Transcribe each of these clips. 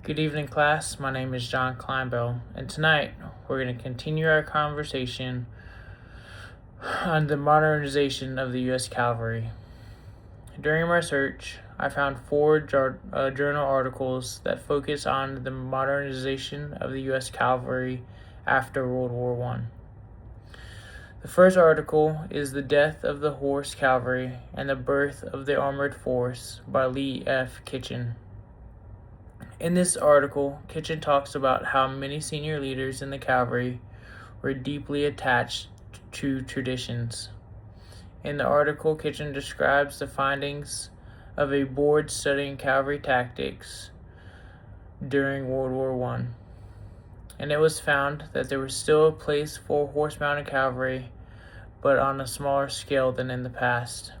Good evening, class. My name is John Clinebell, and tonight we're going to continue our conversation on the modernization of the U.S. Cavalry. During my search, I found four journal articles that focus on the modernization of the U.S. Cavalry after World War I. The first article is The Death of the Horse Cavalry and the Birth of the Armored Force by Lee F. Kitchen. In this article, Kitchen talks about how many senior leaders in the cavalry were deeply attached to traditions. In the article, Kitchen describes the findings of a board studying cavalry tactics during World War I, and it was found that there was still a place for horse-mounted cavalry, but on a smaller scale than in the past.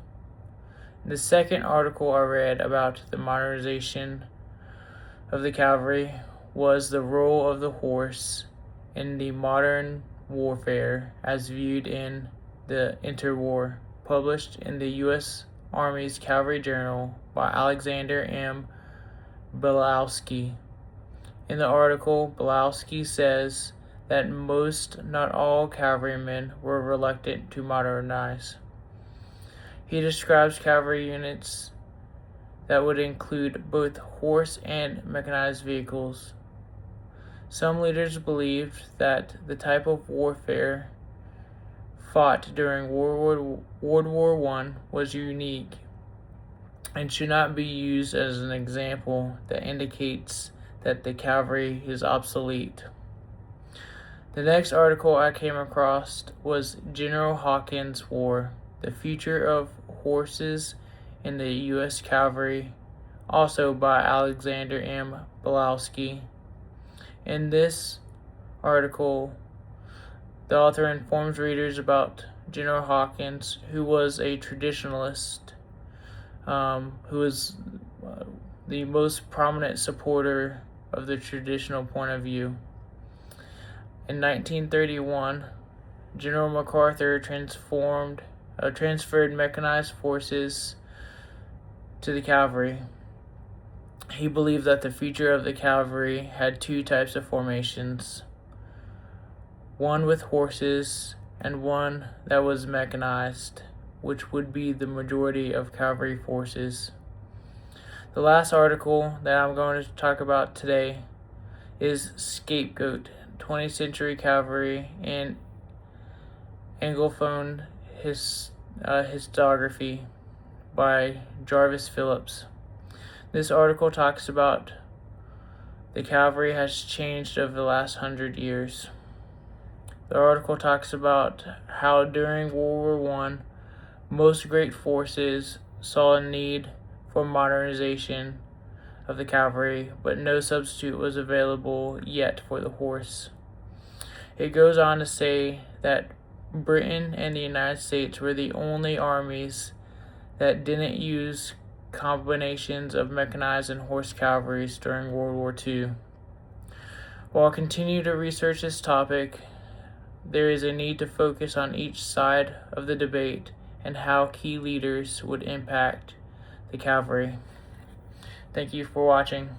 The second article I read about the modernization of the cavalry was the role of the horse in the modern warfare as viewed in the Interwar, published in the U.S. Army's Cavalry Journal by Alexander M. Belowski. In the article, Belowski says that most, not all, cavalrymen were reluctant to modernize. He describes cavalry units that would include both horse and mechanized vehicles. Some leaders believed that the type of warfare fought during World War I was unique and should not be used as an example that indicates that the cavalry is obsolete. The next article I came across was General Hawkins' War, the Future of Horses in the U.S. Cavalry, also by Alexander M. Belowski. In this article, the author informs readers about General Hawkins, who was a traditionalist, who was the most prominent supporter of the traditional point of view. In 1931, General MacArthur transferred mechanized forces to the cavalry. He believed that the future of the cavalry had two types of formations, one with horses and one that was mechanized, which would be the majority of cavalry forces. The last article that I'm going to talk about today is Scapegoat, 20th Century Cavalry and Anglophone Historiography by Jarvis Phillips. This article talks about the cavalry has changed over the last 100 years. The article talks about how during World War I, most great forces saw a need for modernization of the cavalry, but no substitute was available yet for the horse. It goes on to say that Britain and the United States were the only armies that didn't use combinations of mechanized and horse cavalries during World War II. While I continue to research this topic, there is a need to focus on each side of the debate and how key leaders would impact the cavalry. Thank you for watching.